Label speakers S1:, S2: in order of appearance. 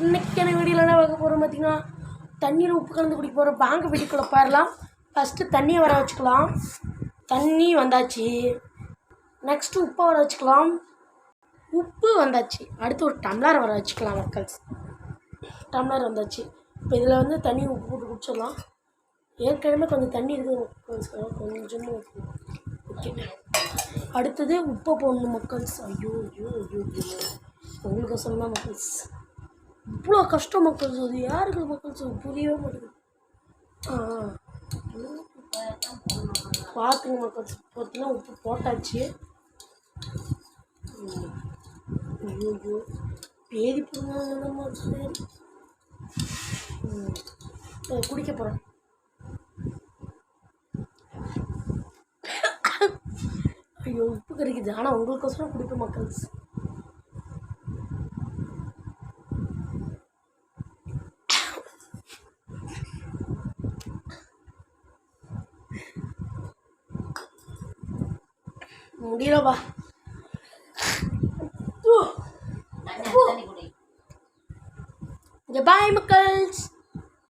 S1: இன்னைக்கான வீடியோவில் என்ன பார்க்க போகிறோம் பார்த்தீங்கன்னா, தண்ணியில் உப்பு கலந்து குடிக்க போகிறோம். வாங்க வீட்டுக்குள்ளே போயிடலாம். ஃபஸ்ட்டு தண்ணியை வர வச்சுக்கலாம். தண்ணி வந்தாச்சு. நெக்ஸ்ட்டு உப்பை வர வச்சுக்கலாம். உப்பு வந்தாச்சு. அடுத்து ஒரு டம்ளர் வர வச்சுக்கலாம் மக்கள்ஸ். டம்ளர் வந்தாச்சு. இப்போ இதில் வந்து தண்ணி உப்பு போட்டு குடிச்சிடலாம். ஏற்கனவே கொஞ்சம் தண்ணி இருக்குது மக்கள்ஸ், கொஞ்சமாக ஓகே. அடுத்தது உப்பை போடணும் மக்கள்ஸ். ஐயோ ஐயோ ஐயோ ஐயோ, உங்களுக்கு சொல்லலாம் மக்கள்ஸ். இவ்வளோ கஷ்டம் மக்கள்ஸ், அது யாருக்கு மக்கள்ஸ் புரியவே மாட்டேங்குது. பார்த்துங்க மக்கள்ஸ், பார்த்தீங்கன்னா உப்பு போட்டாச்சு. ஐயோ ஐயோ, பேதி போடுங்க குடிக்க போகிறேன். ஐயோ உப்பு கிடைக்குது, ஆனால் உங்களுக்கோசரம் குடிப்பேன் மக்கள்ஸ். முடியலப்பா. பாய் மக்கள்ஸ்.